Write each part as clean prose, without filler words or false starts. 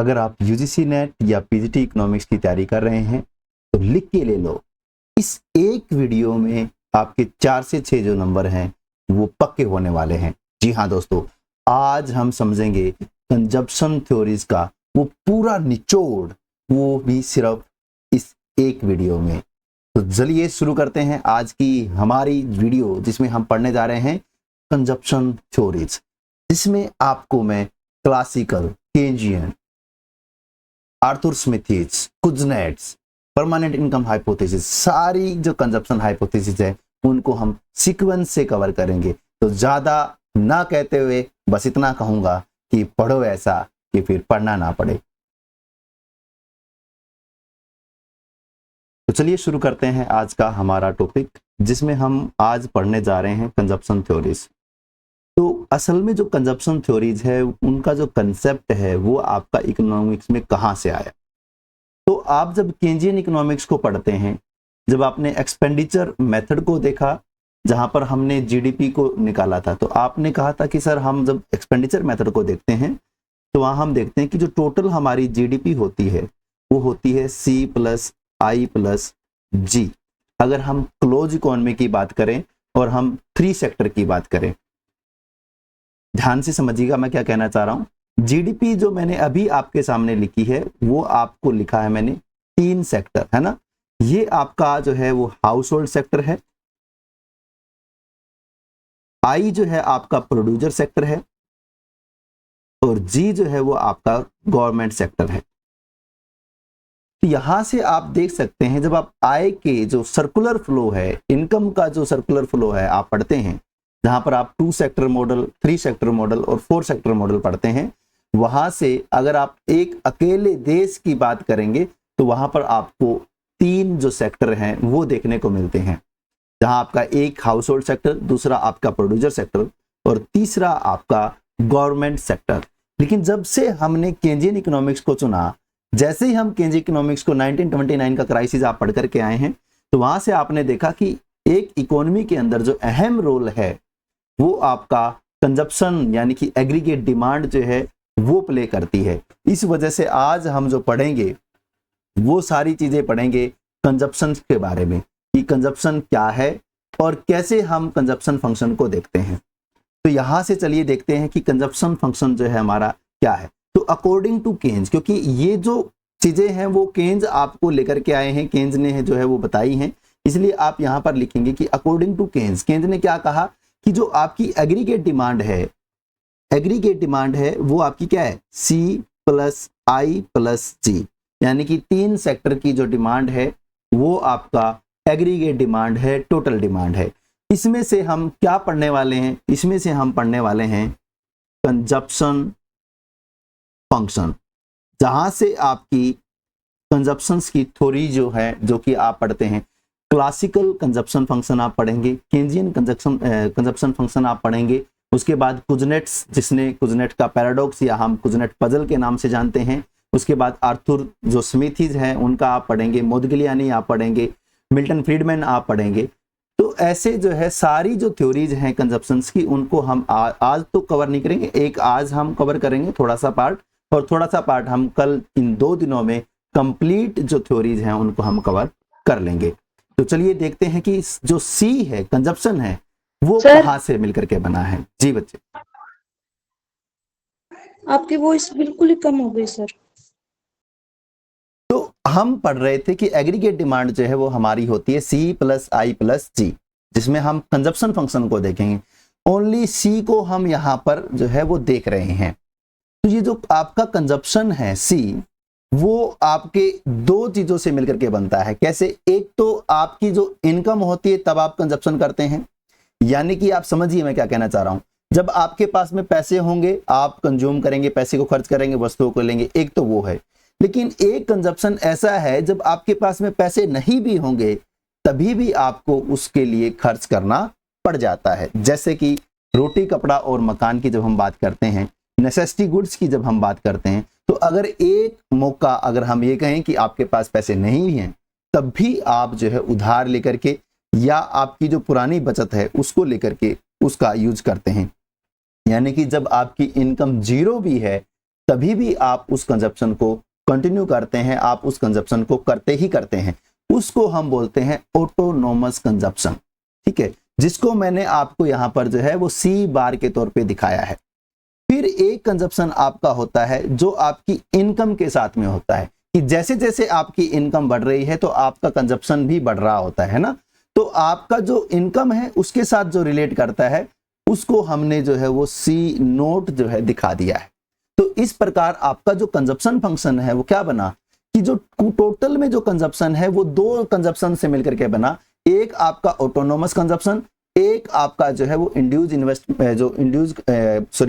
अगर आप UGC net या पीजीटी इकोनॉमिक्स की तैयारी कर रहे हैं तो लिख के ले लो, इस एक वीडियो में आपके 4 से 6 जो नंबर हैं वो पक्के होने वाले हैं। जी हाँ दोस्तों, आज हम समझेंगे कंजप्शन थ्योरीज का वो पूरा निचोड़, वो भी सिर्फ इस एक वीडियो में। तो चलिए शुरू करते हैं आज की हमारी वीडियो, जिसमें हम पढ़ने जा रहे हैं कंजप्शन थ्योरीज, जिसमें आपको मैं classical, Keynesian, Arthur Smithies, Kuznets, permanent income hypothesis, सारी जो कंजप्शन हाइपोथेसिस है उनको हम सीक्वेंस से कवर करेंगे। तो ज्यादा ना कहते हुए बस इतना कहूंगा कि पढ़ो ऐसा कि फिर पढ़ना ना पड़े। तो चलिए शुरू करते हैं आज का हमारा टॉपिक, जिसमें हम आज पढ़ने जा रहे हैं कंजप्शन थ्योरीज। तो असल में जो कंजप्शन थ्योरीज है उनका जो कंसेप्ट है वो आपका इकोनॉमिक्स में कहाँ से आया। तो आप जब केंजियन इकोनॉमिक्स को पढ़ते हैं, जब आपने एक्सपेंडिचर मेथड को देखा जहां पर हमने जीडीपी को निकाला था, तो आपने कहा था कि सर हम जब एक्सपेंडिचर मेथड को देखते हैं तो वहां हम देखते हैं कि जो टोटल हमारी जीडीपी होती है वो होती है C+I+G। अगर हम क्लोज इकोनॉमी की बात करें और हम 3 सेक्टर की बात करें, ध्यान से समझिएगा मैं क्या कहना चाह रहा हूं। जीडीपी जो मैंने अभी आपके सामने लिखी है वो आपको लिखा है मैंने 3 सेक्टर, है ना। ये आपका जो है वो हाउस होल्ड सेक्टर है, आई जो है आपका प्रोड्यूसर सेक्टर है, और जी जो है वो आपका गवर्नमेंट सेक्टर है। तो यहां से आप देख सकते हैं, जब आप आय के जो सर्कुलर फ्लो है, इनकम का जो सर्कुलर फ्लो है आप पढ़ते हैं, जहां पर आप 2 सेक्टर मॉडल, 3 सेक्टर मॉडल और 4 सेक्टर मॉडल पढ़ते हैं, वहां से अगर आप एक अकेले देश की बात करेंगे तो वहां पर आपको 3 जो सेक्टर हैं वो देखने को मिलते हैं, जहां आपका एक हाउस होल्ड सेक्टर, दूसरा आपका प्रोड्यूसर सेक्टर और तीसरा आपका गवर्नमेंट सेक्टर। लेकिन जब से हमने केंजियन इकोनॉमिक्स को चुना, जैसे ही हम केंजियन इकोनॉमिक्स को 1929 का क्राइसिस आप पढ़ करके आए हैं, तो वहां से आपने देखा कि एक इकोनॉमी के अंदर जो अहम रोल है वो आपका कंजप्शन यानी कि एग्रीगेट डिमांड जो है वो प्ले करती है। इस वजह से आज हम जो पढ़ेंगे वो सारी चीजें पढ़ेंगे कंजप्शन के बारे में, कि कंजप्शन क्या है और कैसे हम कंजप्शन फंक्शन को देखते हैं। तो यहां से चलिए देखते हैं कि कंजप्शन फंक्शन जो है हमारा क्या है। तो अकॉर्डिंग टू केन्ज, क्योंकि ये जो चीजें हैं वो केन्ज आपको लेकर के आए हैं, केन्ज ने जो है वो बताई हैं, इसलिए आप यहां पर लिखेंगे कि अकॉर्डिंग टू केन्ज, केन्ज ने क्या कहा कि जो आपकी एग्रीगेट डिमांड है, एग्रीगेट डिमांड है वो आपकी क्या है C+I+G, यानी कि 3 सेक्टर की जो डिमांड है वो आपका एग्रीगेट डिमांड है, टोटल डिमांड है। इसमें से हम क्या पढ़ने वाले हैं, इसमें से हम पढ़ने वाले हैं कंजप्शन फंक्शन, जहां से आपकी कंजप्शंस की थ्योरी जो है, जो कि आप पढ़ते हैं क्लासिकल कंजप्शन फंक्शन आप पढ़ेंगे, केंजियन कंजप्शन फंक्शन आप पढ़ेंगे, उसके बाद कुजनेट्स, जिसने कुजनेट का पैराडॉक्स या हम कुजनेट पजल के नाम से जानते हैं, उसके बाद आर्थर जो स्मिथीज हैं उनका आप पढ़ेंगे, मोदिग्लियानी आप पढ़ेंगे, मिल्टन फ्रीडमैन आप पढ़ेंगे। तो ऐसे जो है सारी जो थ्योरीज हैं कंजप्शंस की, उनको हम आज तो कवर नहीं करेंगे, एक आज हम कवर करेंगे थोड़ा सा पार्ट, और थोड़ा सा पार्ट हम कल इन 2 दिनों में कंप्लीट जो थ्योरीज हैं उनको हम कवर कर लेंगे। तो चलिए देखते हैं कि जो सी है, कंजप्शन है, वो कहां से मिलकर के बना है। जी बच्चे, आपकी वॉइस बिल्कुल ही कम हो गई सर। तो हम पढ़ रहे थे कि एग्रीगेट डिमांड जो है वो हमारी होती है C+I+G, जिसमें हम कंजप्शन फंक्शन को देखेंगे। ओनली सी को हम यहां पर जो है वो देख रहे हैं। तो ये जो आपका कंजप्शन है सी, वो आपके 2 चीजों से मिलकर के बनता है। कैसे? एक तो आपकी जो इनकम होती है तब आप कंजप्शन करते हैं, यानी कि आप समझिए मैं क्या कहना चाह रहा हूं। जब आपके पास में पैसे होंगे आप कंज्यूम करेंगे, पैसे को खर्च करेंगे, वस्तुओं को लेंगे, एक तो वो है। लेकिन एक कंजप्शन ऐसा है जब आपके पास में पैसे नहीं भी होंगे तभी भी आपको उसके लिए खर्च करना पड़ जाता है। जैसे कि रोटी, कपड़ा और मकान की जब हम बात करते हैं, नेसेसिटी गुड्स की जब हम बात करते हैं, तो अगर एक मौका अगर हम ये कहें कि आपके पास पैसे नहीं हैं, तब भी आप जो है उधार लेकर के या आपकी जो पुरानी बचत है उसको लेकर के उसका यूज करते हैं। यानी कि जब आपकी इनकम 0 भी है तभी भी आप उस कंजप्शन को कंटिन्यू करते हैं, आप उस कंजप्शन को करते ही करते हैं, उसको हम बोलते हैं ऑटोनोमस कंजप्शन। ठीक है, जिसको मैंने आपको यहाँ पर जो है वो सी बार के तौर पे दिखाया है। फिर एक कंजप्शन आपका होता है जो आपकी इनकम के साथ में होता है, कि जैसे जैसे आपकी इनकम बढ़ रही है तो आपका कंजप्शन भी बढ़ रहा होता है ना। तो आपका जो इनकम है उसके साथ जो रिलेट करता है उसको हमने जो है वो सी नोट जो है दिखा दिया है। तो इस प्रकार आपका जो कंजप्शन फंक्शन है वो क्या बना कि जो टोटल में जो कंजप्शन है वो दो कंजप्शन से मिलकर के बना, एक आपका ऑटोनोमस कंजप्शन, एक आपका जो है वो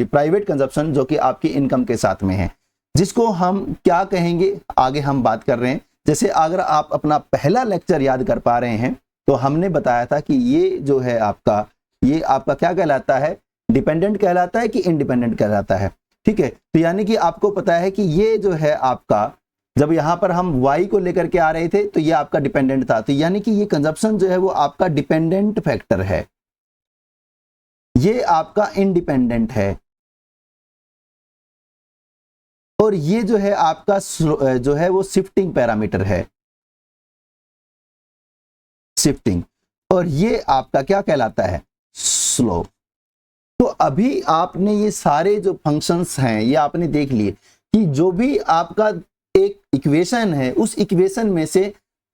प्राइवेट कंजप्शन जो कि आपकी इनकम के साथ में है, जिसको हम क्या कहेंगे आगे हम बात कर रहे हैं। जैसे अगर आप अपना पहला लेक्चर याद कर पा रहे हैं तो हमने बताया था कि ये जो है आपका, ये आपका क्या कहलाता है, डिपेंडेंट कहलाता है कि इंडिपेंडेंट कहलाता है। ठीक है, तो यानी कि आपको पता है कि ये जो है आपका, जब यहां पर हम y को लेकर के आ रहे थे तो ये आपका डिपेंडेंट था, तो यानी कि ये कंजप्शन जो है वो आपका डिपेंडेंट फैक्टर है, ये आपका इंडिपेंडेंट है, और ये जो है आपका जो है वो शिफ्टिंग पैरामीटर है, शिफ्टिंग, और ये आपका क्या कहलाता है, स्लोप। तो अभी आपने ये सारे जो फंक्शंस हैं ये आपने देख लिए कि जो भी आपका एक इक्वेशन है उस इक्वेशन में से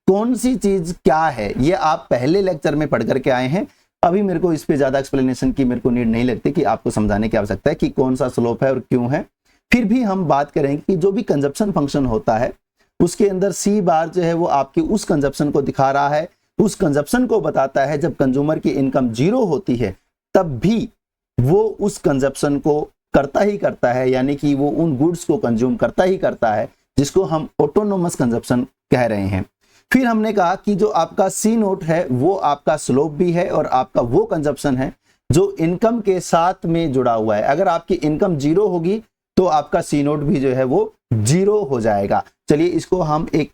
कौन सी चीज क्या है, ये आप पहले लेक्चर में पढ़ करके आए हैं। अभी मेरे को इस पे ज्यादा एक्सप्लेनेशन की मेरे को नीड नहीं लगती कि आपको समझाने की आवश्यकता है कि कौन सा स्लोप है और क्यों है। फिर भी हम बात करेंगे कि जो भी कंजप्शन फंक्शन होता है उसके अंदर सी बार जो है वो आपकी उस कंजप्शन को दिखा रहा है, उस कंजप्शन को बताता है। जब कंज्यूमर की इनकम जीरो होती है तब भी वो उस कंजप्शन को करता ही करता है, यानी कि वो उन गुड्स को कंज्यूम करता ही करता है, जिसको हम ऑटोनोमस कंजप्शन कह रहे हैं। फिर हमने कहा कि जो आपका सी नोट है वो आपका स्लोप भी है और आपका वो कंजप्शन है जो इनकम के साथ में जुड़ा हुआ है। अगर आपकी इनकम जीरो होगी तो आपका सी नोट भी जो है वो जीरो हो जाएगा। चलिए इसको हम एक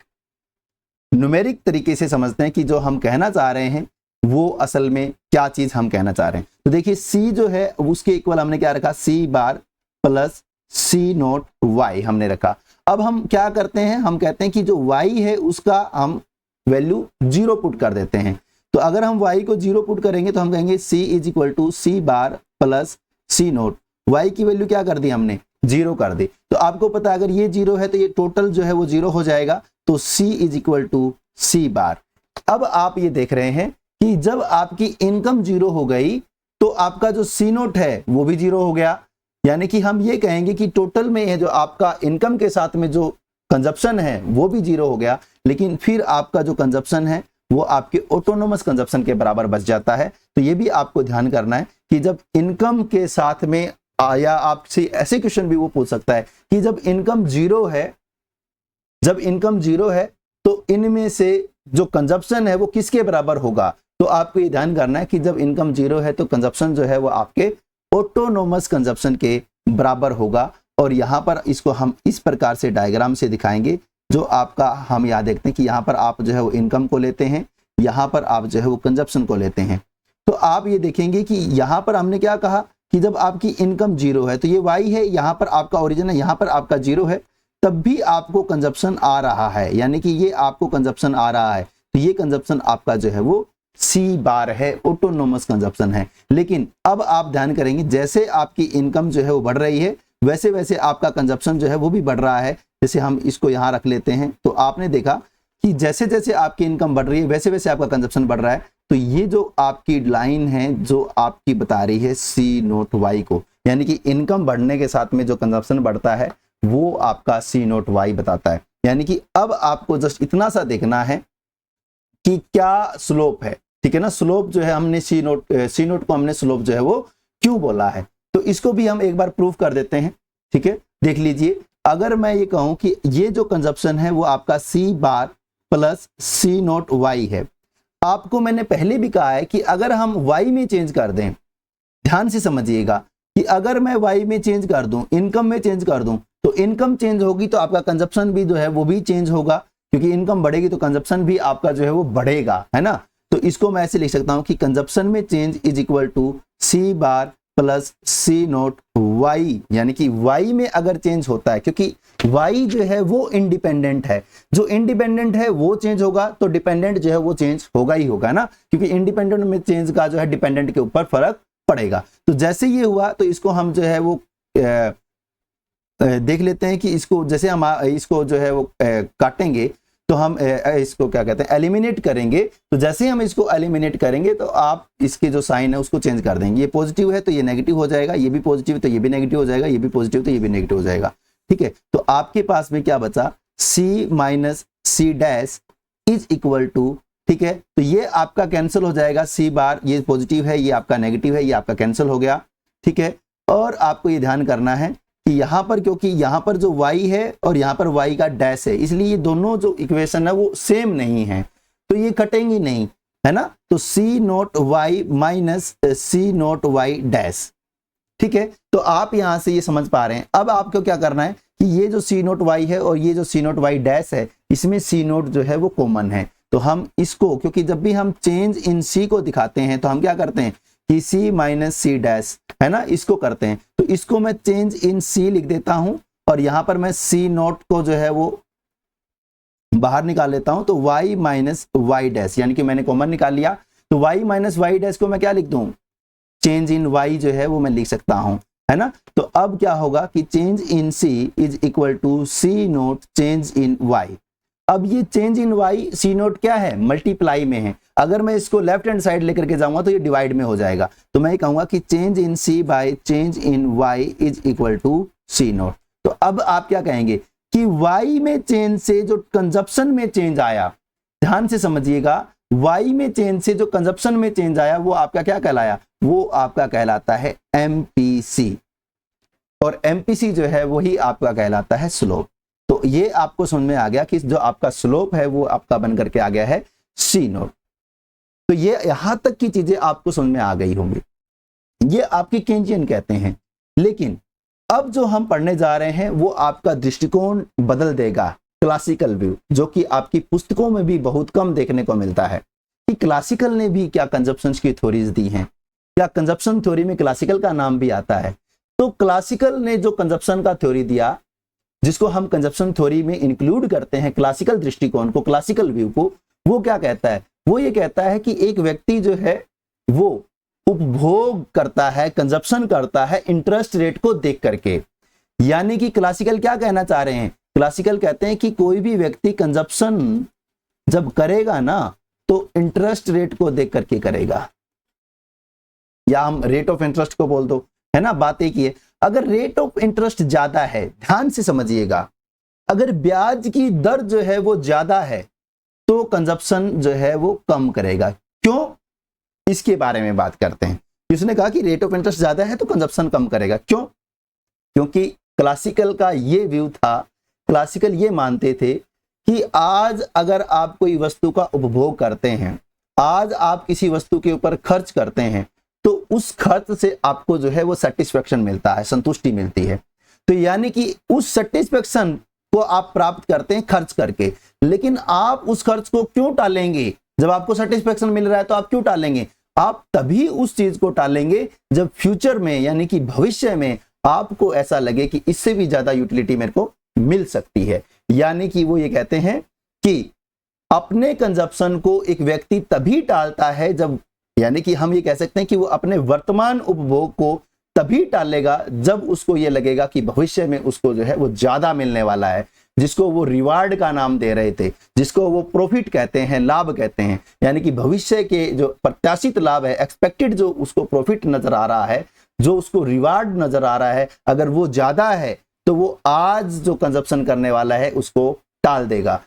न्यूमेरिक तरीके से समझते हैं कि जो हम कहना चाह रहे हैं वो असल में क्या चीज हम कहना चाह रहे हैं। तो देखिए सी जो है उसके इक्वल हमने क्या रखा, सी bar plus C naught Y हमने रखा। अब हम क्या करते हैं, हम कहते हैं कि जो y है उसका हम वैल्यू जीरो पुट कर देते हैं। तो अगर हम y को जीरो पुट करेंगे तो हम कहेंगे c is equal to C bar plus C naught. y की वैल्यू क्या कर दी हमने, जीरो कर दी। तो आपको पता है अगर ये जीरो है तो ये टोटल जो है वो जीरो हो जाएगा, तो c is equal to C बार। अब आप ये देख रहे हैं कि जब आपकी इनकम जीरो हो गई तो आपका जो सी नोट है वो भी जीरो हो गया, यानी कि हम ये कहेंगे कि टोटल में है जो आपका इनकम के साथ में जो कंजप्शन है वो भी जीरो हो गया, लेकिन फिर आपका जो कंजप्शन है वो आपके ऑटोनोमस कंजप्शन के बराबर बच जाता है। तो ये भी आपको ध्यान करना है कि जब इनकम के साथ में या आपसे ऐसे क्वेश्चन भी वो पूछ सकता है कि जब इनकम जीरो है, जब इनकम जीरो है तो इनमें से जो कंजप्शन है वो किसके बराबर होगा। तो आपको ये ध्यान करना है कि जब इनकम जीरो है तो कंजप्शन जो है वो आपके ऑटोनोमस कंजप्शन के बराबर होगा। और यहाँ पर इसको हम इस प्रकार से डायग्राम से दिखाएंगे, जो आपका हम यहाँ देखते हैं कि यहाँ पर आप जो है वो इनकम को लेते हैं, यहाँ पर आप जो है वो कंजप्शन को लेते हैं। तो आप ये देखेंगे कि यहाँ पर हमने क्या कहा कि जब आपकी इनकम जीरो है तो ये y है, यहाँ पर आपका ओरिजिन है, यहाँ पर आपका जीरो है, तब भी आपको कंजप्शन आ रहा है, यानी कि ये आपको कंजप्शन आ रहा है। तो ये कंजप्शन आपका जो है वो सी बार है, ऑटोनोमस कंजप्शन है। लेकिन अब आप ध्यान करेंगे जैसे आपकी इनकम जो है वो बढ़ रही है वैसे वैसे आपका कंजप्शन जो है वो भी बढ़ रहा है। जैसे हम इसको यहाँ रख लेते हैं तो आपने देखा कि जैसे जैसे आपकी इनकम बढ़ रही है वैसे वैसे आपका कंजप्शन बढ़ रहा है। तो ये जो आपकी लाइन है जो आपकी बता रही है सी नोट वाई को, यानी कि इनकम बढ़ने के साथ में जो कंजप्शन बढ़ता है वो आपका सी नोट वाई बताता है। यानी कि अब आपको जस्ट इतना सा देखना है कि क्या स्लोप है, ठीक है ना। स्लोप जो है हमने सी नोट को हमने स्लोप जो है वो क्यों बोला है, तो इसको भी हम एक बार प्रूफ कर देते हैं। ठीक है, देख लीजिए, अगर मैं ये कहूं कि ये जो कंजप्शन है वो आपका सी bar plus C naught Y है, आपको मैंने पहले भी कहा है कि अगर हम वाई में चेंज कर दें, ध्यान से समझिएगा कि अगर मैं वाई में चेंज कर दूं, इनकम में चेंज कर दूं, तो इनकम चेंज होगी तो आपका कंजप्शन भी जो है वो भी चेंज होगा, क्योंकि इनकम बढ़ेगी तो कंजप्शन भी आपका जो है वो बढ़ेगा, है ना। तो इसको मैं ऐसे लिख सकता हूं कि कंजप्शन में change is equal to C bar plus C naught Y, यानी कि वाई में अगर चेंज होता है, क्योंकि वाई जो है वो इंडिपेंडेंट है, जो इंडिपेंडेंट है वो चेंज होगा तो डिपेंडेंट जो है वो चेंज होगा ही होगा ना, क्योंकि इंडिपेंडेंट में चेंज का जो है डिपेंडेंट के ऊपर फर्क पड़ेगा। तो जैसे ये हुआ तो इसको हम जो है वो देख लेते हैं कि इसको जैसे हम इसको जो है वो काटेंगे तो हम इसको क्या कहते हैं एलिमिनेट करेंगे। तो जैसे हम इसको एलिमिनेट करेंगे तो आप इसके जो साइन है उसको चेंज कर देंगे, ये पॉजिटिव है तो ये नेगेटिव हो जाएगा, ये भी पॉजिटिव है तो ये भी नेगेटिव हो जाएगा, ये भी पॉजिटिव तो ये भी नेगेटिव हो जाएगा। ठीक है, तो आपके पास में क्या बचा, C minus C dash is equal to, ठीक है, तो ये आपका कैंसिल हो जाएगा, सी बार ये पॉजिटिव है ये आपका नेगेटिव है, ये आपका कैंसिल हो गया। ठीक है, और आपको ये ध्यान करना है कि यहाँ पर, क्योंकि यहाँ पर जो y है और यहाँ पर y का डैश है, इसलिए ये दोनों जो इक्वेशन है वो सेम नहीं है, तो ये कटेंगी नहीं, है ना। तो सी नोट y माइनस सी नोट y डैश, ठीक है, तो आप यहाँ से ये समझ पा रहे हैं। अब आपको क्या करना है कि ये जो सी नोट y है और ये जो सी नोट y डैश है, इसमें सी नोट जो है वो कॉमन है, तो हम इसको, क्योंकि जब भी हम चेंज इन सी को दिखाते हैं तो हम क्या करते हैं कि सी माइनस सी डैश, है ना, इसको करते हैं। तो इसको मैं चेंज इन सी लिख देता हूं और यहां पर मैं सी नोट को जो है वो बाहर निकाल लेता हूं, तो y माइनस वाई डैश, यानी कि मैंने कॉमन निकाल लिया, तो y माइनस वाई डैश को मैं क्या लिख दूं, चेंज इन y जो है वो मैं लिख सकता हूं, है ना। तो अब क्या होगा कि change in c is equal to C naught change in y। अब ये change in y, C naught क्या है, मल्टीप्लाई में है, अगर मैं इसको लेफ्ट हैंड साइड लेकर के जाऊंगा तो ये डिवाइड में हो जाएगा, तो मैं कहूंगा कि change in c by change in y is equal to C naught. तो अब आप क्या कहेंगे कि y में चेंज से जो कंजप्शन में चेंज आया, ध्यान से समझिएगा, y में चेंज से जो कंजप्शन में चेंज आया वो आपका क्या कहलाया, वो आपका कहलाता है MPC, और MPC जो है वही आपका कहलाता है स्लोप। तो ये आपको समझ में आ गया कि जो आपका स्लोप है वो आपका बन करके आ गया है सी नोट। तो ये यहां तक की चीजें आपको समझ में आ गई होंगी, ये आपकी केंजियन कहते हैं। लेकिन अब जो हम पढ़ने जा रहे हैं वो आपका दृष्टिकोण बदल देगा, क्लासिकल व्यू, जो कि आपकी पुस्तकों में भी बहुत कम देखने को मिलता है कि क्लासिकल ने भी क्या कंजप्शन की थ्योरीज दी हैं, क्या कंजप्शन थ्योरी में क्लासिकल का नाम भी आता है। तो क्लासिकल ने जो कंजप्शन का थ्योरी दिया, जिसको हम कंजप्शन थ्योरी में इंक्लूड करते हैं क्लासिकल दृष्टिकोण को, क्लासिकल व्यू को, वो क्या कहता है, वो ये कहता है कि एक व्यक्ति जो है वो उपभोग करता है, कंजप्शन करता है इंटरेस्ट रेट को देख करके। यानी कि क्लासिकल क्या कहना चाह रहे हैं, क्लासिकल कहते हैं कि कोई भी व्यक्ति कंजप्शन जब करेगा ना तो इंटरेस्ट रेट को देख करके करेगा, या हम रेट ऑफ इंटरेस्ट को बोल दो, है ना। बात एक ही है, अगर रेट ऑफ इंटरेस्ट ज्यादा है, ध्यान से समझिएगा, अगर ब्याज की दर जो है वो ज्यादा है तो कंजप्शन जो है वो कम करेगा। क्यों, इसके बारे में बात करते हैं। किसने कहा कि रेट ऑफ इंटरेस्ट ज्यादा है तो कंजप्शन कम करेगा, क्यों, क्योंकि क्लासिकल का ये व्यू था, क्लासिकल ये मानते थे कि आज अगर आप कोई वस्तु का उपभोग करते हैं, आज आप किसी वस्तु के ऊपर खर्च करते हैं, तो उस खर्च से आपको जो है वो सेटिस्फेक्शन मिलता है, संतुष्टि मिलती है। तो यानी कि उस सेटिस्फेक्शन को आप प्राप्त करते हैं खर्च करके, लेकिन आप उस खर्च को क्यों टालेंगे, जब आपको सेटिस्फेक्शन मिल रहा है तो आप क्यों टालेंगे, आप तभी उस चीज को टालेंगे जब फ्यूचर में, यानी कि भविष्य में आपको ऐसा लगे कि इससे भी ज्यादा यूटिलिटी मेरे को मिल सकती है। यानी कि वो ये कहते हैं कि अपने कंजप्शन को एक व्यक्ति तभी टालता है जब, यानी कि हम ये कह सकते हैं कि वो अपने वर्तमान उपभोग को तभी टालेगा जब उसको ये लगेगा कि भविष्य में उसको जो है वो ज्यादा मिलने वाला है, जिसको वो रिवार्ड का नाम दे रहे थे, जिसको वो प्रॉफिट कहते हैं, लाभ कहते हैं। यानी कि भविष्य के जो प्रत्याशित लाभ है, एक्सपेक्टेड जो उसको प्रॉफिट नजर आ रहा है, जो उसको रिवार्ड नजर आ रहा है, अगर वो ज्यादा है तो वो आज जो कंजप्शन करने वाला है उसको टाल देगा।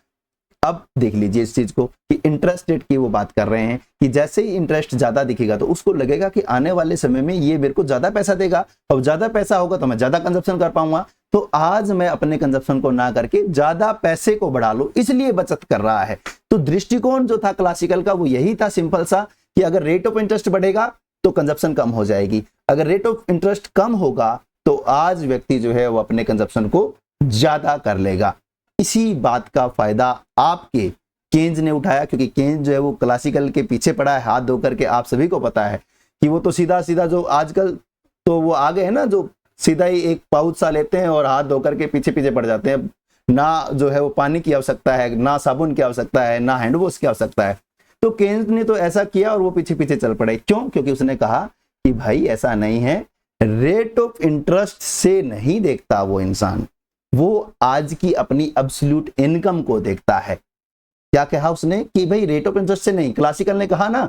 अब देख लीजिए इस चीज को कि इंटरेस्ट रेट की वो बात कर रहे हैं कि जैसे ही इंटरेस्ट ज्यादा दिखेगा तो उसको लगेगा कि आने वाले समय में ये मेरे को ज्यादा पैसा देगा, और ज्यादा पैसा होगा तो मैं ज्यादा कंजप्शन कर पाऊंगा, तो आज मैं अपने कंजप्शन को ना करके ज्यादा पैसे को बढ़ा लो, इसलिए बचत कर रहा है। तो दृष्टिकोण जो था क्लासिकल का वो यही था, सिंपल सा, कि अगर रेट ऑफ इंटरेस्ट बढ़ेगा तो कंजप्शन कम हो जाएगी, अगर रेट ऑफ इंटरेस्ट कम होगा तो आज व्यक्ति जो है वो अपने कंजप्शन को ज्यादा कर लेगा। इसी बात का फायदा आपके केन्ज ने उठाया, क्योंकि केन्ज जो है वो क्लासिकल के पीछे पड़ा है हाथ धो करके। आप सभी को पता है कि वो तो सीधा सीधा जो आजकल तो वो आगे है ना, जो सीधा ही एक पाउच सा लेते हैं और हाथ धोकर के पीछे पीछे पड़ जाते हैं, ना जो है वो पानी की आवश्यकता है, ना साबुन की आवश्यकता है, ना हैंड वॉश की आवश्यकता है। तो केन्स ने तो ऐसा किया और वो पीछे पीछे चल पड़े। क्यों? क्योंकि उसने कहा कि भाई ऐसा नहीं है, रेट ऑफ इंटरेस्ट से नहीं देखता वो इंसान, वो आज की अपनी एब्सोल्यूट इनकम को देखता है। क्या कहा उसने कि भाई रेट ऑफ इंटरेस्ट से नहीं। क्लासिकल ने कहा ना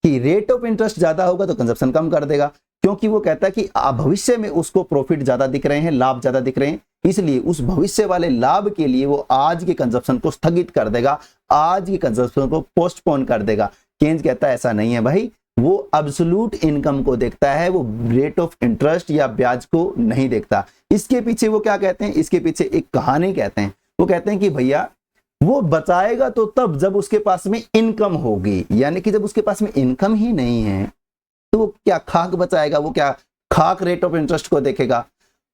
कि रेट ऑफ इंटरेस्ट ज्यादा होगा तो कंजप्शन कम कर देगा, क्योंकि वो कहता है कि भविष्य में उसको प्रॉफिट ज्यादा दिख रहे हैं, लाभ ज्यादा दिख रहे हैं, इसलिए उस भविष्य वाले लाभ के लिए वो आज के कंजप्शन को स्थगित कर देगा, आज की कंजप्शन को पोस्टपोन कर देगा। केन्स कहता है ऐसा नहीं है भाई, वो एब्सोल्यूट इनकम को देखता है, वो रेट ऑफ इंटरेस्ट या ब्याज को नहीं देखता। इसके पीछे वो क्या कहते हैं, इसके पीछे एक कहानी कहते हैं। वो कहते हैं कि भैया वो बचाएगा तो तब जब उसके पास में इनकम होगी, यानी कि जब उसके पास में इनकम ही नहीं है तो वो क्या खाक बचाएगा, वो क्या खाक रेट ऑफ इंटरेस्ट को देखेगा।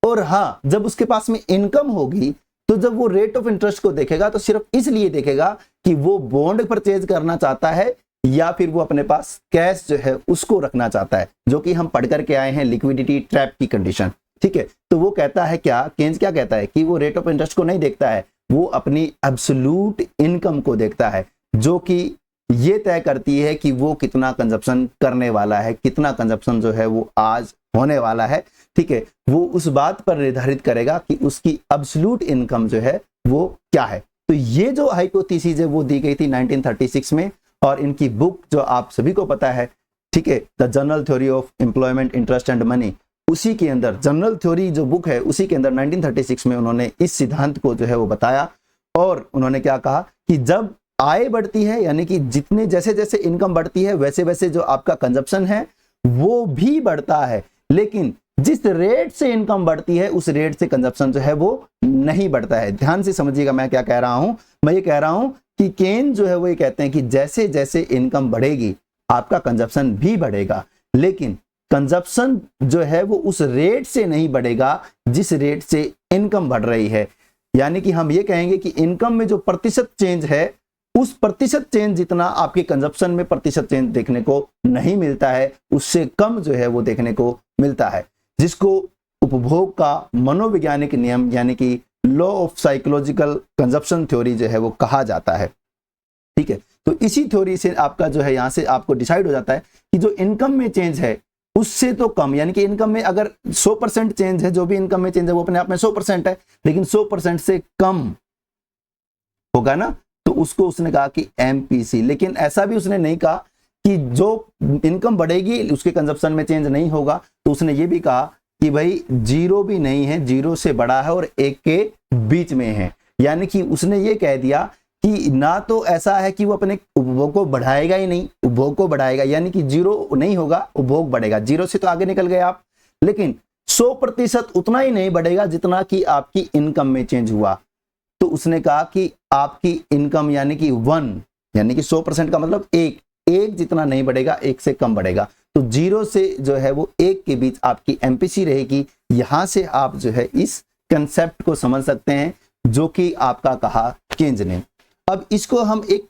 और हाँ, जब उसके पास में इनकम होगी तो जब वो रेट ऑफ इंटरेस्ट को देखेगा तो सिर्फ इसलिए देखेगा कि वो बॉन्ड परचेज करना चाहता है या फिर वो अपने पास कैश जो है उसको रखना चाहता है, जो कि हम पढ़ करके आए हैं लिक्विडिटी ट्रैप की कंडीशन। ठीक है, तो वो कहता है क्या, केन्स क्या कहता है कि वो रेट ऑफ इंटरेस्ट को नहीं देखता है, वो अपनी एब्सोल्यूट इनकम को देखता है, जो कि ये तय करती है कि वो कितना कंजप्शन करने वाला है, कितना कंजप्शन जो है वो आज होने वाला है। ठीक है, वो उस बात पर निर्धारित करेगा कि उसकी एब्सोल्यूट इनकम जो है वो क्या है। तो ये जो हाइपोथेसिस है वो दी गई थी 1936 में, और इनकी बुक जो आप सभी को पता है, ठीक है, the general theory of employment, interest and money, उसी के अंदर जनरल थ्योरी जो बुक है उसी के अंदर 1936 में उन्होंने इस सिद्धांत को जो है वो बताया। और उन्होंने क्या कहा कि जब आय बढ़ती है, यानी कि जितने जैसे जैसे इनकम बढ़ती है वैसे वैसे जो आपका कंजप्शन है वो भी बढ़ता है, लेकिन जिस रेट से इनकम बढ़ती है उस रेट से कंजप्शन जो है वो नहीं बढ़ता है। ध्यान से समझिएगा मैं क्या कह रहा हूं। मैं ये कह रहा हूं कि केन जो है वो ये कहते हैं कि जैसे जैसे इनकम बढ़ेगी आपका कंजप्शन भी बढ़ेगा, लेकिन कंजप्शन जो है वो उस रेट से नहीं बढ़ेगा जिस रेट से इनकम बढ़ रही है। यानी कि हम ये कहेंगे कि इनकम में जो प्रतिशत चेंज है उस प्रतिशत चेंज जितना आपके कंजप्शन में प्रतिशत चेंज देखने को नहीं मिलता है, उससे कम जो है वो देखने को मिलता है, जिसको उपभोग का मनोवैज्ञानिक नियम यानी कि law of psychological consumption theory जो है वो कहा जाता है। ठीक है, तो इसी थ्योरी से आपका जो है यहाँ से आपको डिसाइड हो जाता है कि जो इनकम में चेंज है उससे तो कम, यानी कि इनकम में अगर 100% चेंज है, जो भी इनकम में चेंज है वो अपने आप में 100% है, लेकिन 100% से कम होगा ना, तो उसको उसने कहा कि एमपीसी। लेकिन ऐसा भी उसने नहीं कहा कि जो इनकम बढ़ेगी उसके कंजप्शन में चेंज नहीं होगा, तो उसने ये भी कहा कि भाई जीरो भी नहीं है, जीरो से बड़ा है और एक के बीच में है। यानी कि उसने ये कह दिया कि ना तो ऐसा है कि वो अपने उपभोग को बढ़ाएगा ही नहीं, उपभोग को बढ़ाएगा, यानी कि जीरो नहीं होगा, उपभोग बढ़ेगा, जीरो से तो आगे निकल गए आप, लेकिन 100% उतना ही नहीं बढ़ेगा जितना कि आपकी इनकम में चेंज हुआ। तो उसने कहा कि आपकी इनकम यानी कि 1, यानी कि 100% का मतलब एक जितना नहीं बढ़ेगा, एक से कम बढ़ेगा, तो जीरो से जो है वो एक के बीच आपकी एमपीसी रहेगी। यहां से आप जो है इस कंसेप्ट को समझ सकते हैं जो कि आपका कहा केन्स ने। अब इसको हम एक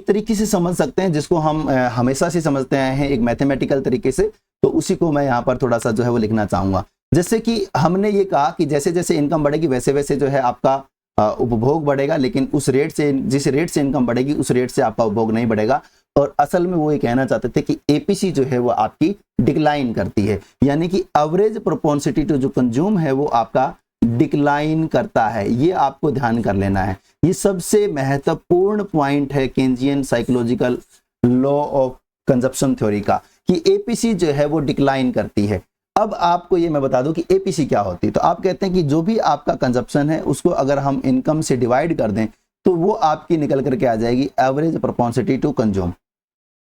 तरीके से समझ सकते हैं जिसको हम हमेशा से समझते आए हैं, एक मैथमेटिकल तरीके से, तो उसी को मैं यहाँ पर थोड़ा सा जो है वो लिखना चाहूंगा। जैसे कि हमने ये कहा कि जैसे जैसे इनकम बढ़ेगी वैसे वैसे जो है आपका उपभोग बढ़ेगा, लेकिन उस रेट से, जिस रेट से इनकम बढ़ेगी उस रेट से आपका उपभोग नहीं बढ़ेगा। और असल में वो ये कहना चाहते थे कि एपीसी जो है वो आपकी डिक्लाइन करती है, यानी कि एवरेज प्रोपोर्शनिटी टू जो कंज्यूम है वो आपका डिक्लाइन करता है। ये आपको ध्यान कर लेना है, ये सबसे महत्वपूर्ण पॉइंट है Keynesian psychological law of consumption theory का, कि एपीसी जो है वो डिक्लाइन करती है। अब आपको ये मैं बता दूं कि एपीसी क्या होती है। तो आप कहते हैं कि जो भी आपका कंजप्शन है उसको अगर हम इनकम से डिवाइड कर दें तो वो आपकी निकल करके आ जाएगी एवरेज प्रोपोर्शनिटी टू कंज्यूम।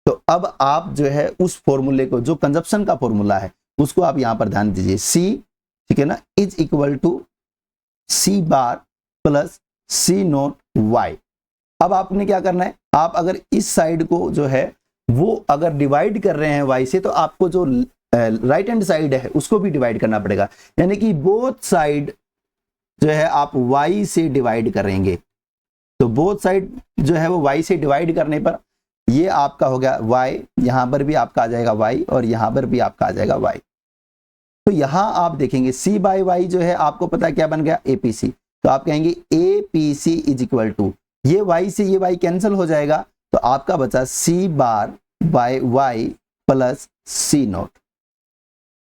तो अब आप जो है उस फॉर्मूले को, जो कंजप्शन का फॉर्मूला है उसको आप यहां पर ध्यान दीजिए, सी, ठीक है ना, is equal to C bar plus C naught Y. अब आपने क्या करना है, आप अगर इस साइड को जो है वो अगर डिवाइड कर रहे हैं वाई से, तो आपको जो राइट हैंड साइड है उसको भी डिवाइड करना पड़ेगा, यानी कि बोथ साइड जो है आप वाई से डिवाइड करेंगे। तो बोथ साइड जो है वो वाई से डिवाइड करने पर ये आपका हो गया y, यहाँ पर भी आपका आ जाएगा y और यहाँ पर भी आपका आ जाएगा y। तो यहाँ आप देखेंगे c बाई वाई जो है आपको पता है क्या बन गया APC। तो आप कहेंगे APC इज इक्वल टू, ये y से ये y कैंसिल हो जाएगा, तो आपका बचा c bar by y plus c naught.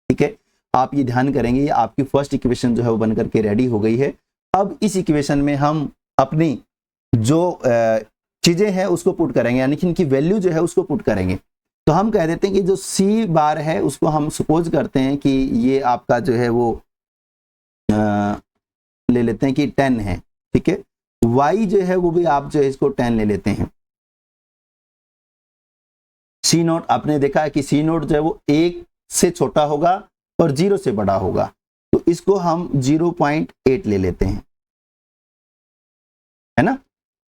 ठीक है, आप ये ध्यान करेंगे, ये आपकी फर्स्ट इक्वेशन जो है वो बन करके रेडी हो गई है। अब इस इक्वेशन में हम अपनी जो चीजें हैं उसको पुट करेंगे, यानी कि इनकी वैल्यू जो है उसको पुट करेंगे। तो हम कह देते हैं कि जो c बार है उसको हम सपोज करते हैं कि ये आपका जो है वो ले लेते हैं कि 10 है। ठीक है, y जो है वो भी आप जो है इसको 10 ले लेते हैं। c नोट आपने देखा है कि c नोट जो है वो 1 से छोटा होगा और 0 से बड़ा होगा, तो इसको हम 0.8 ले लेते हैं, है ना।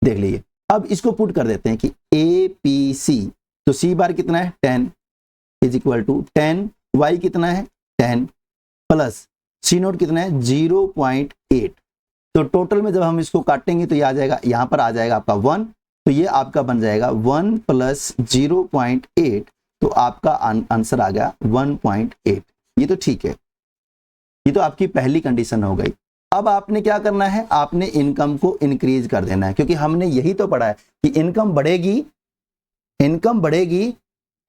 देख लीजिए, अब इसको पुट कर देते हैं कि APC, तो c बार कितना है 10 इज इक्वल टू 10, y कितना है 10 प्लस c नोट कितना है 0.8। तो टोटल में जब हम इसको काटेंगे तो ये आ जाएगा, यहाँ पर आ जाएगा आपका 1, तो ये आपका बन जाएगा 1 प्लस 0.8, तो आपका आंसर आ गया 1.8। ये तो ठीक है, ये तो आपकी पहली कंडीशन हो गई। अब आपने क्या करना है, आपने इनकम को इंक्रीज कर देना है, क्योंकि हमने यही तो पढ़ा है कि इनकम बढ़ेगी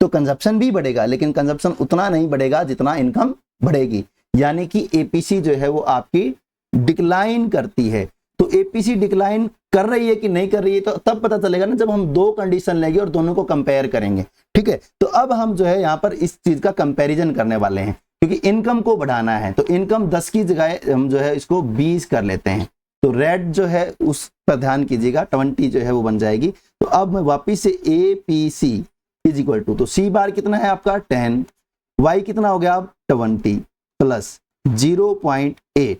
तो कंजप्शन भी बढ़ेगा, लेकिन कंजप्शन उतना नहीं बढ़ेगा जितना इनकम बढ़ेगी। यानी कि APC जो है वो आपकी डिक्लाइन करती है। तो APC डिक्लाइन कर रही है कि नहीं कर रही है, तो तब पता चलेगा ना जब हम दो कंडीशन लेंगे और दोनों को कंपेयर करेंगे। ठीक है, तो अब हम जो है यहाँ पर इस चीज का कंपैरिजन करने वाले हैं, क्योंकि इनकम को बढ़ाना है। तो इनकम 10 की जगह हम जो है इसको 20 कर लेते हैं। तो रेड जो है उस पर ध्यान कीजिएगा, 20 जो है वो बन जाएगी। तो अब मैं वापिस से APC इज इक्वल टू, तो c बार कितना है आपका 10, y कितना हो गया अब 20 प्लस 0.8।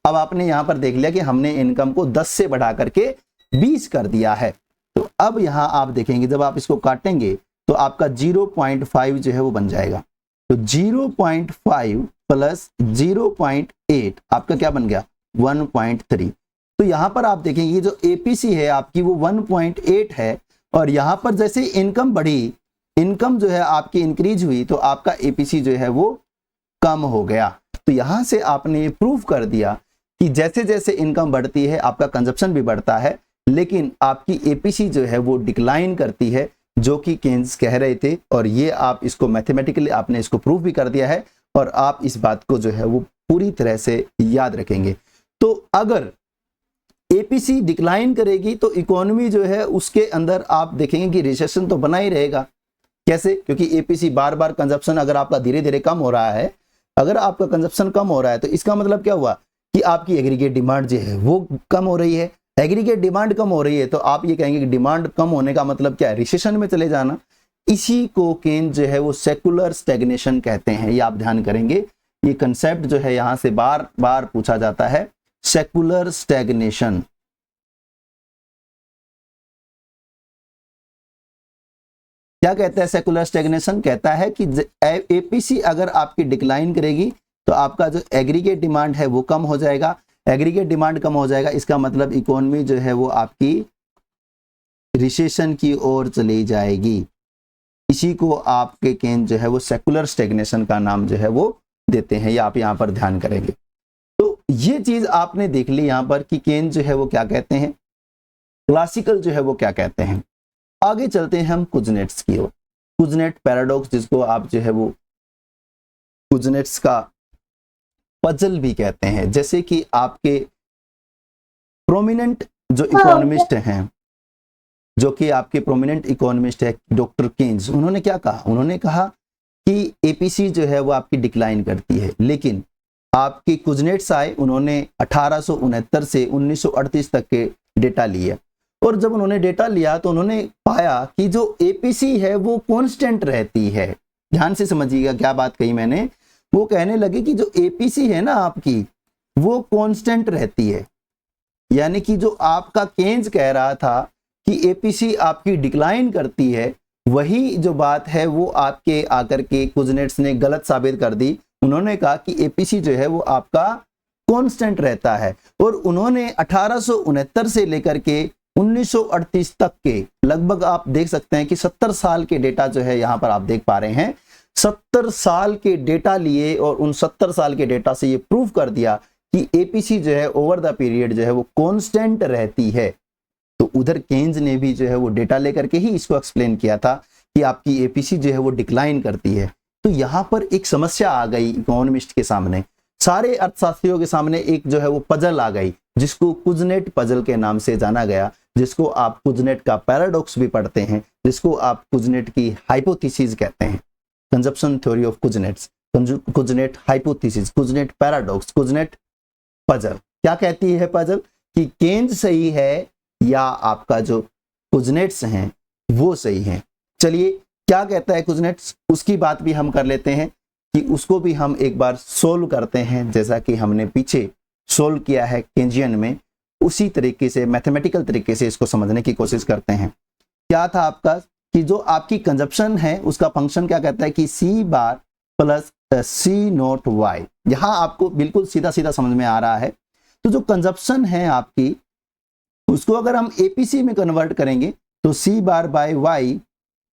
अब आपने यहां पर देख लिया कि हमने इनकम को 10 से बढ़ा करके 20 कर दिया है। तो अब यहां आप देखेंगे जब आप इसको काटेंगे तो आपका 0.5 जो है वो बन जाएगा। तो 0.5 प्लस 0.8 आपका क्या बन गया 1.3। तो यहां पर आप देखेंगे ये जो APC है आपकी वो 1.8 है, और यहां पर जैसे इनकम बढ़ी, इनकम जो है आपकी इंक्रीज हुई, तो आपका APC जो है वो कम हो गया। तो यहां से आपने ये प्रूव कर दिया कि जैसे जैसे इनकम बढ़ती है आपका कंजप्शन भी बढ़ता है, लेकिन आपकी APC जो है वो डिक्लाइन करती है, जो कि केन्स कह रहे थे। और ये आप इसको मैथमेटिकली आपने इसको प्रूव भी कर दिया है, और आप इस बात को जो है वो पूरी तरह से याद रखेंगे। तो अगर APC डिक्लाइन करेगी तो इकोनॉमी जो है उसके अंदर आप देखेंगे कि रिसेशन तो बना ही रहेगा। कैसे? क्योंकि APC बार बार कंजप्शन अगर आपका धीरे धीरे कम हो रहा है, अगर आपका कंजप्शन कम हो रहा है तो इसका मतलब क्या हुआ कि आपकी एग्रीगेट डिमांड जो है वो कम हो रही है। एग्रीगेट डिमांड कम हो रही है तो आप ये कहेंगे कि डिमांड कम होने का मतलब क्या है, रिसेशन में चले जाना। इसी को केन जो है वो सेकुलर स्टैग्नेशन कहते हैं। ये आप ध्यान करेंगे, ये कंसेप्ट जो है यहां से बार बार पूछा जाता है, सेकुलर स्टैग्नेशन। क्या कहता है सेकुलर स्टैग्नेशन? कहता है कि APC अगर आपकी डिक्लाइन करेगी तो आपका जो एग्रीगेट डिमांड है वो कम हो जाएगा। एग्रीगेट डिमांड कम हो जाएगा, इसका मतलब इकोनॉमी जो है वो आपकी रिसेशन की ओर चली जाएगी। इसी को आपके केन जो है वो सेकुलर स्टैग्नेशन का नाम जो है वो देते हैं। ये आप यहाँ पर ध्यान करेंगे। तो ये चीज आपने देख ली यहाँ पर कि केन जो है वो क्या कहते हैं, क्लासिकल जो है वो क्या कहते हैं। आगे चलते हैं हम कुजनेट्स की ओर। कुजनेट पैराडॉक्स, जिसको आप जो है वो कुजनेट्स का पजल भी कहते हैं। जैसे कि आपके प्रोमिनेंट जो इकोनॉमिस्ट हैं, जो कि आपके प्रोमिनेंट इकोनॉमिस्ट है डॉक्टर केन्स, उन्होंने क्या कहा? उन्होंने कहा कि APC जो है वो आपकी डिक्लाइन करती है, लेकिन आपके कुजनेट्स आए, उन्होंने 1869 से 1938 तक के डेटा लिए, और जब उन्होंने डेटा लिया तो उन्होंने पाया कि जो APC है वो कांस्टेंट रहती है। ध्यान से समझिएगा क्या बात कही मैंने। वो कहने लगे कि जो APC है ना आपकी, वो कांस्टेंट रहती है। यानी कि जो आपका केन्स कह रहा था कि APC आपकी डिक्लाइन करती है, वही जो बात है वो आपके आकर के कुजनेट्स ने गलत साबित कर दी। उन्होंने कहा कि APC जो है वो आपका कांस्टेंट रहता है, और उन्होंने 1869 से लेकर के 1938 तक के लगभग आप देख सकते हैं कि 70 साल के डेटा जो है यहाँ पर आप देख पा रहे हैं। 70 साल के डेटा लिए और उन 70 साल के डेटा से ये प्रूव कर दिया कि एपीसी जो है ओवर द पीरियड जो है वो कांस्टेंट रहती है। तो उधर केन्स ने भी जो है वो डेटा लेकर के ही इसको एक्सप्लेन किया था कि आपकी एपीसी जो है वो डिक्लाइन करती है। तो यहाँ पर एक समस्या आ गई इकोनॉमिस्ट के सामने, सारे अर्थशास्त्रियों के सामने एक जो है वो पजल आ गई, जिसको कुजनेट पजल के नाम से जाना गया, जिसको आप कुजनेट का पैराडॉक्स भी पढ़ते हैं, जिसको आप कुजनेट की हाइपोथेसिस कहते हैं, consumption theory of Kuznets, Kuznets hypothesis, Kuznets paradox, Kuznets puzzle. क्या कहती है पजल कि केन्स सही है या आपका जो कुजनेट्स हैं वो सही है। चलिए क्या कहता है कुजनेट्स, उसकी बात भी हम कर लेते हैं कि उसको भी हम एक बार सोल्व करते हैं, जैसा कि हमने पीछे सोल्व किया है केंजियन में, उसी तरीके से मैथमेटिकल तरीके से इसको समझने की कोशिश करते हैं। क्या था आपका कि जो आपकी कंजप्शन है उसका फंक्शन क्या कहता है कि सी bar plus C naught Y. यहां आपको बिल्कुल सीधा सीधा समझ में आ रहा है। तो जो कंजप्शन है आपकी उसको अगर हम एपीसी में कन्वर्ट करेंगे तो सी bar by Y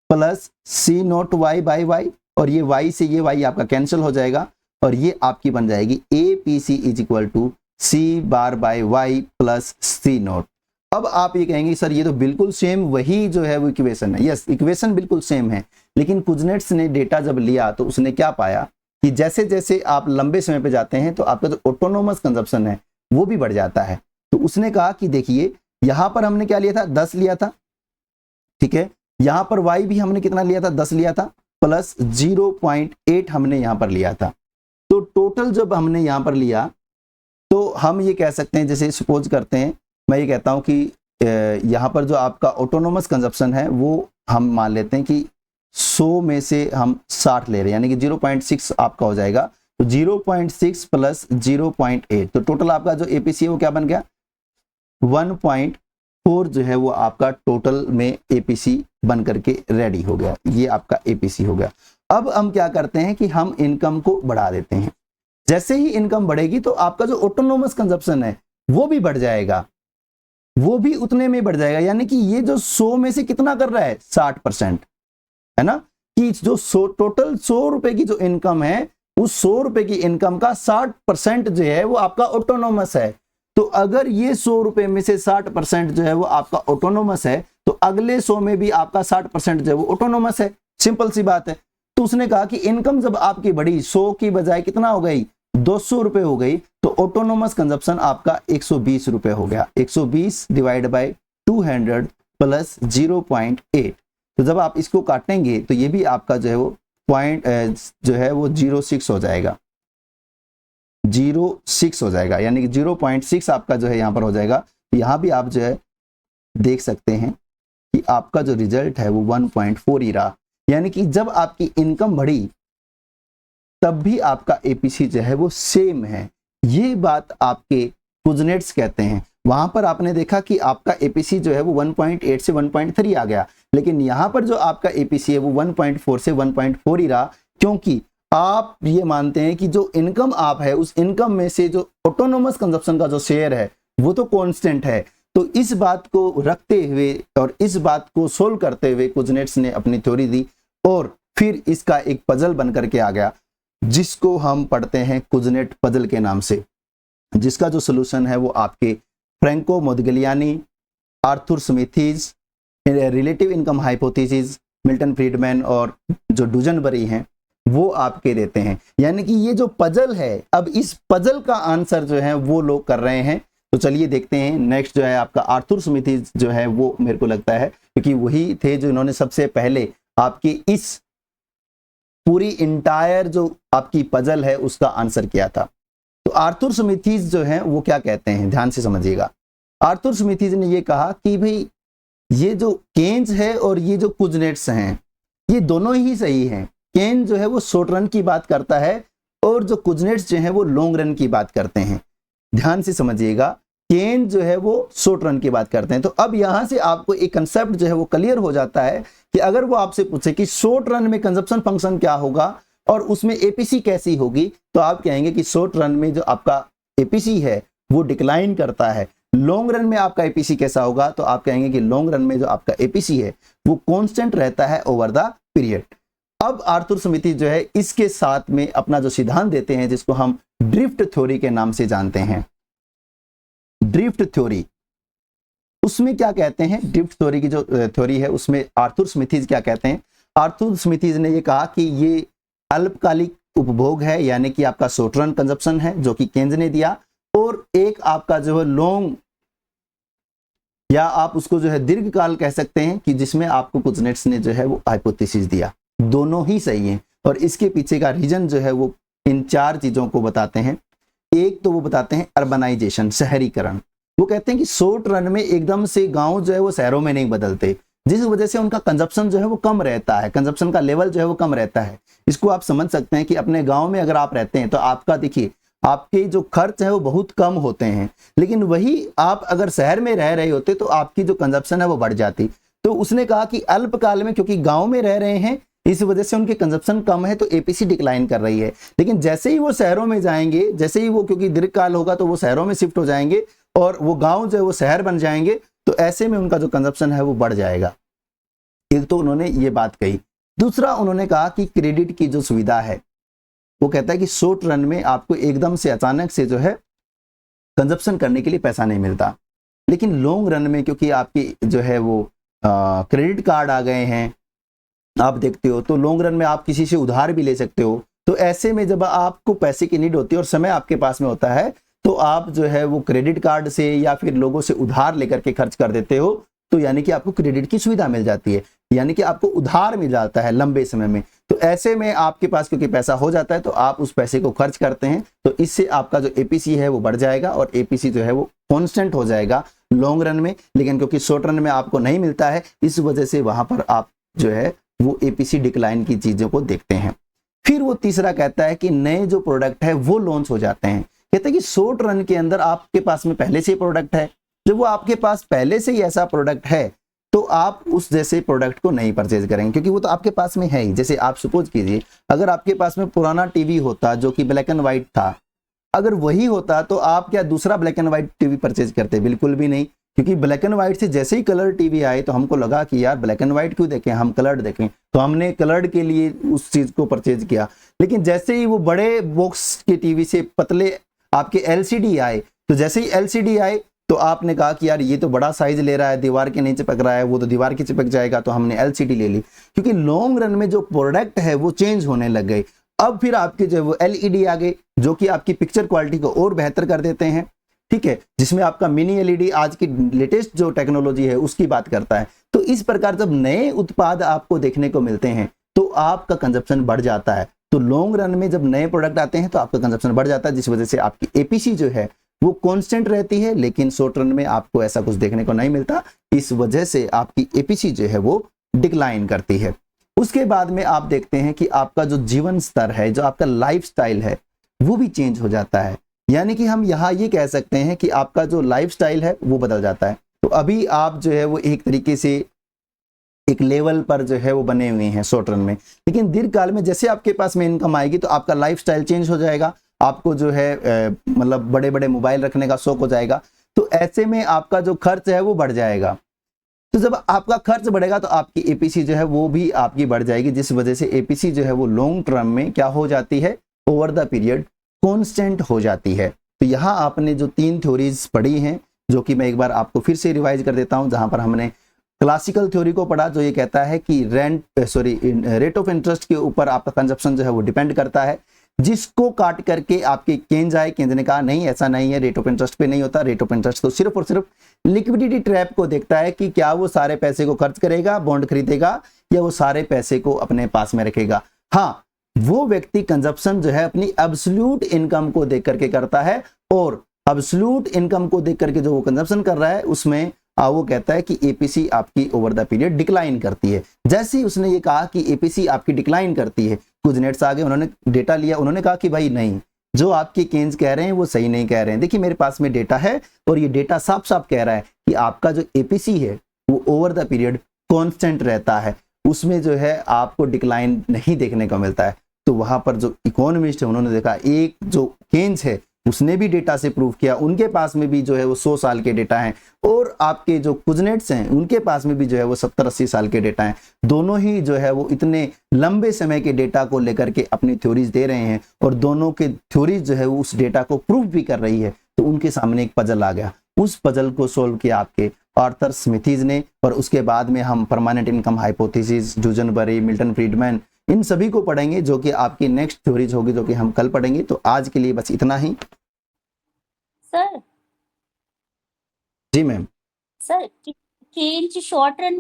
plus C naught Y bye Y, और ये वाई से ये वाई आपका कैंसिल हो जाएगा और ये आपकी बन जाएगी APC is equal to C bar by Y plus C naught. अब आप ये कहेंगे सर ये तो बिल्कुल सेम वही जो है वो इक्वेशन है। यस, इक्वेशन बिल्कुल सेम है, लेकिन कुजनेट्स ने डेटा जब लिया तो उसने क्या पाया कि जैसे जैसे आप लंबे समय पे जाते हैं तो आपका जो ऑटोनोमस कंजप्शन है वो भी बढ़ जाता है। तो उसने कहा कि देखिए यहां पर हमने क्या लिया था, 10 लिया था, ठीक है, यहां पर y भी हमने कितना लिया था, 10 लिया था, प्लस 0.8 हमने यहां पर लिया था। तो टोटल जब हमने यहां पर लिया तो हम ये कह सकते हैं, जैसे सपोज करते हैं, मैं ये कहता हूं कि यहां पर जो आपका ऑटोनोमस कंजप्शन है वो हम मान लेते हैं कि 100 में से हम 60 ले रहे हैं, यानी कि 0.6 आपका हो जाएगा। तो 0.6 प्लस 0.8, तो टोटल आपका जो एपीसी है वो क्या बन गया, 1.4 जो है वो आपका टोटल में एपीसी बन करके रेडी हो गया। ये आपका एपीसी हो गया। अब हम क्या करते हैं कि हम इनकम को बढ़ा देते हैं। जैसे ही इनकम बढ़ेगी तो आपका जो ऑटोनोमस कंजप्शन है वो भी बढ़ जाएगा, वो भी उतने में बढ़ जाएगा। यानी कि ये जो 100 में से कितना कर रहा है, 60%, है ना, कि जो टोटल 100 रुपए की जो इनकम है उस 100 रुपए की इनकम का 60% जो है वो आपका ऑटोनोमस है। तो अगर ये 100 रुपए में से 60% जो है वो आपका ऑटोनोमस है तो अगले 100 में भी आपका 60% जो है वो ऑटोनोमस है। सिंपल सी बात है। तो उसने कहा कि इनकम जब आपकी बढ़ी 100 की बजाय कितना हो गई, 200 रुपए हो गई, तो ऑटोनोमस कंजप्शन आपका 120 रुपए हो गया। 120 डिवाइड बाय 200 प्लस 0.8। तो जब आप इसको काटेंगे तो ये भी आपका जो है वो पॉइंट जो है वो 0.6 हो जाएगा, 0.6 हो जाएगा, यानी कि 0.6 आपका जो है यहाँ पर हो जाएगा। यहाँ भी आप जो है देख सकते हैं कि आपका जो रिजल्ट है वो 1.4 ही रहा। यानी कि जब आपकी इनकम बढ़ी तब भी आपका एपीसी जो है वो सेम है। ये बात आपके कुजनेट्स कहते हैं। वहां पर आपने देखा कि आपका एपीसी जो है वो 1.8 से 1.3 आ गया, लेकिन यहाँ पर जो आपका एपीसी है वो 1.4 से 1.4 ही रहा, क्योंकि आप ये मानते हैं कि जो इनकम आप है उस इनकम में से जो ऑटोनोमस कंजप्शन का जो शेयर है वो तो कांस्टेंट है। तो इस बात को रखते हुए और इस बात को सोल्व करते हुए कुजनेट्स ने अपनी थ्योरी दी और फिर इसका एक पजल बन करके आ गया, जिसको हम पढ़ते हैं कुजनेट पजल के नाम से, जिसका जो सोल्यूशन है वो आपके Franco Modigliani, Arthur Smithies, relative income hypothesis, Milton Friedman और जो डुजनबरी हैं वो आपके देते हैं। यानी कि ये जो पजल है, अब इस पजल का आंसर जो है वो लोग कर रहे हैं। तो चलिए देखते हैं। नेक्स्ट जो है आपका आर्थर स्मिथीज जो है वो मेरे को लगता है क्योंकि वही थे जो इन्होंने सबसे पहले आपकी इस पूरी इंटायर जो आपकी पजल है उसका आंसर किया था। तो आर्थर स्मिथीज जो है वो क्या कहते हैं, ध्यान से समझिएगा। आर्थर स्मिथीज ने ये कहा कि भाई ये जो केन्स है और ये जो कुजनेट्स हैं ये दोनों ही सही हैं। केन जो है वो शॉर्ट रन की बात करता है और जो कुजनेट्स जो है वो लॉन्ग रन की बात करते हैं। ध्यान से समझिएगा, केन जो है वो शॉर्ट रन की बात करते हैं। तो अब यहां से आपको एक कंसेप्ट जो है वो क्लियर हो जाता है कि अगर वो आपसे पूछे कि शॉर्ट रन में कंजप्शन फंक्शन क्या होगा और उसमें एपीसी कैसी होगी, तो आप कहेंगे कि शॉर्ट रन में जो आपका एपीसी है वो डिक्लाइन करता है। लॉन्ग रन में आपका एपीसी कैसा होगा, तो आप कहेंगे कि लॉन्ग रन में जो आपका एपीसी है वो कांस्टेंट रहता है ओवर द पीरियड। अब आर्थर समिति जो है इसके साथ में अपना जो सिद्धांत देते हैं जिसको हम ड्रिफ्ट थ्योरी के नाम से जानते हैं। ड्रिफ्ट थ्योरी, उसमें क्या कहते हैं, ड्रिफ्ट थ्योरी की जो थ्योरी है उसमें आर्थर स्मिथीज क्या कहते हैं, आर्थर स्मिथीज ने ये कहा कि ये अल्पकालिक उपभोग है, यानी कि आपका शॉर्ट रन कंजप्शन है जो कि केन्ज ने दिया, और एक आपका जो है लॉन्ग, या आप उसको जो है दीर्घकाल कह सकते हैं कि जिसमें आपको कुछ नेट्स ने जो है वो हाइपोथेसिस दिया। दोनों ही सही हैं और इसके पीछे का रीजन जो है वो इन चार चीजों को बताते हैं। एक तो वो बताते हैं अर्बनाइजेशन, शहरीकरण। वो कहते हैं कि शॉर्ट रन में एकदम से गांव जो है वो शहरों में नहीं बदलते, जिस वजह से उनका कंजप्शन जो है वो कम रहता है, कंजप्शन का लेवल जो है वो कम रहता है। इसको आप समझ सकते हैं कि अपने गांव में अगर आप रहते हैं तो आपका देखिए आपके जो खर्च है वो बहुत कम होते हैं, लेकिन वही आप अगर शहर में रह रहे होते तो आपकी जो कंजप्शन है वो बढ़ जाती। तो उसने कहा कि अल्पकाल में क्योंकि गांव में रह रहे हैं इस वजह से उनकी कंजप्शन कम है तो एपीसी डिक्लाइन कर रही है, लेकिन जैसे ही वो शहरों में जाएंगे, जैसे ही वो क्योंकि दीर्घकाल होगा तो वो शहरों में शिफ्ट हो जाएंगे और वो गांव जो है वो शहर बन जाएंगे, तो ऐसे में उनका जो कंजप्शन है वो बढ़ जाएगा। एक तो उन्होंने ये बात कही। दूसरा उन्होंने कहा कि क्रेडिट की जो सुविधा है, वो कहता है कि शॉर्ट रन में आपको एकदम से अचानक से जो है कंजप्शन करने के लिए पैसा नहीं मिलता, लेकिन लॉन्ग रन में क्योंकि आपकी जो है वो क्रेडिट कार्ड आ गए हैं, आप देखते हो तो लॉन्ग रन में आप किसी से उधार भी ले सकते हो। तो ऐसे में जब आपको पैसे की नीड होती है और समय आपके पास में होता है तो आप जो है वो क्रेडिट कार्ड से या फिर लोगों से उधार लेकर के खर्च कर देते हो, तो यानी कि आपको क्रेडिट की सुविधा मिल जाती है, यानी कि आपको उधार मिल जाता है लंबे समय में। तो ऐसे में आपके पास क्योंकि पैसा हो जाता है तो आप उस पैसे को खर्च करते हैं, तो इससे आपका जो एपीसी है वो बढ़ जाएगा और एपीसी जो है वो कांस्टेंट हो जाएगा लॉन्ग रन में। लेकिन क्योंकि शॉर्ट रन में आपको नहीं मिलता है, इस वजह से वहां पर आप जो है वो एपीसी डिक्लाइन की चीजों को देखते हैं। फिर वो तीसरा कहता है कि नए जो प्रोडक्ट है वो लॉन्च हो जाते हैं। कहते हैं कि शॉर्ट रन के अंदर आपके पास में पहले से ही प्रोडक्ट है, जब वो आपके पास पहले से ही ऐसा प्रोडक्ट है तो आप उस जैसे प्रोडक्ट को नहीं परचेज करेंगे क्योंकि वो तो आपके पास में है ही। जैसे आप सपोज कीजिए अगर आपके पास में पुराना टीवी होता जो कि ब्लैक एंड व्हाइट था, अगर वही होता तो आप क्या दूसरा black and white TV purchase करते? बिल्कुल भी नहीं, क्योंकि ब्लैक एंड व्हाइट से जैसे ही कलर टीवी आए तो हमको लगा कि यार ब्लैक एंड व्हाइट क्यों देखें, हम कलर्ड देखें, तो हमने कलर्ड के लिए उस चीज को परचेज किया। लेकिन जैसे ही वो बड़े बॉक्स के टीवी से पतले आपके एलसीडी आए, तो जैसे ही एलसीडी आए तो आपने कहा कि यार ये तो बड़ा साइज ले रहा है, दीवार के नहीं चिपक रहा है, वो तो दीवार की चिपक जाएगा, तो हमने एलसीडी ले ली। क्योंकि लॉन्ग रन में जो प्रोडक्ट है वो चेंज होने लग गए। अब फिर आपके जो है वो एलईडी आ गए जो कि आपकी पिक्चर क्वालिटी को और बेहतर कर देते हैं, ठीक है, जिसमें आपका मिनी एलईडी आज की लेटेस्ट जो टेक्नोलॉजी है उसकी बात करता है। तो इस प्रकार जब नए उत्पाद आपको देखने को मिलते हैं तो आपका कंजप्शन बढ़ जाता है। तो लॉन्ग रन में जब नए प्रोडक्ट आते हैं तो आपका कंजप्शन बढ़ जाता है, जिस वजह से आपकी एपीसी जो है वो कांस्टेंट रहती है, लेकिन शॉर्ट रन में आपको ऐसा कुछ देखने को नहीं मिलता। इस वजह से आपकी एपीसी जो है वो डिक्लाइन करती है। उसके बाद में आप देखते हैं कि आपका जो जीवन स्तर है, जो आपका लाइफस्टाइल है, वो भी चेंज हो जाता है। यानी कि हम यहाँ ये कह सकते हैं कि आपका जो लाइफस्टाइल है वो बदल जाता है। तो अभी आप जो है वो एक तरीके से एक लेवल पर जो है वो बने हुए हैं शॉर्ट रन में, लेकिन दीर्घकाल में जैसे आपके पास में इनकम आएगी तो आपका लाइफस्टाइल चेंज हो जाएगा। आपको जो है मतलब बड़े बड़े मोबाइल रखने का शौक हो जाएगा, तो ऐसे में आपका जो खर्च है वो बढ़ जाएगा। तो जब आपका खर्च बढ़ेगा तो आपकी एपीसी जो है वो भी आपकी बढ़ जाएगी, जिस वजह से एपीसी जो है वो लॉन्ग टर्म में क्या हो जाती है, ओवर द पीरियड कांस्टेंट हो जाती है। तो यहाँ आपने जो 3 थ्योरीज पढ़ी हैं, जो कि मैं एक बार आपको फिर से रिवाइज कर देता हूँ, जहां पर हमने क्लासिकल थ्योरी को पढ़ा जो ये कहता है कि रेट ऑफ इंटरेस्ट के ऊपर आपका कंजप्शन जो है वो डिपेंड करता है, जिसको काट करके आपके केंज आए। केंज ने कहा नहीं, ऐसा नहीं है, रेट ऑफ इंटरेस्ट पे नहीं होता। रेट ऑफ इंटरेस्ट तो सिर्फ और सिर्फ लिक्विडिटी ट्रैप को देखता है कि क्या वो सारे पैसे को खर्च करेगा, बॉन्ड खरीदेगा, या वो सारे पैसे को अपने पास में रखेगा। हाँ, वो व्यक्ति कंजप्शन जो है अपनी एब्सोल्यूट इनकम को देख करके करता है, और एब्सोल्यूट इनकम को देख करके जो वो कंजप्शन कर रहा है उसमें वो कहता है कि एपीसी आपकी ओवर द पीरियड डिक्लाइन करती है। जैसे ही उसने ये कहा कि एपीसी आपकी डिक्लाइन करती है, कुछ नेट्स आगे, उन्होंने डेटा लिया, उन्होंने कहा कि भाई नहीं, जो आपके केंज कह रहे हैं वो सही नहीं कह रहे हैं। देखिए मेरे पास में डेटा है और ये डेटा साफ साफ कह रहा है कि आपका जो एपीसी है वो ओवर द पीरियड कांस्टेंट रहता है, उसमें जो है आपको डिक्लाइन नहीं देखने को मिलता है। तो वहां पर जो इकोनॉमिस्ट है उन्होंने देखा एक जो केंज है उसने भी डेटा से प्रूव किया, उनके पास में भी जो है वो 100 साल के डेटा हैं, और आपके जो कुजनेट्स हैं उनके पास में भी जो है वो 70-80 साल के डेटा हैं। दोनों ही जो है वो इतने लंबे समय के डेटा को लेकर के अपनी थ्योरीज दे रहे हैं, और दोनों के थ्योरीज जो है वो उस डेटा को प्रूव भी कर रही है। तो उनके सामने एक पजल आ गया, उस पजल को सोल्व किया आपके आर्थर स्मिथीज ने, और उसके बाद में हम permanent income hypothesis, Duesenberry, Milton Friedman, इन सभी को पढ़ेंगे, जो कि आपकी नेक्स्ट थ्योरीज होगी, जो कि हम कल पढ़ेंगे। तो आज के लिए बस इतना ही। Sir ji ma'am. Sir Keynes short run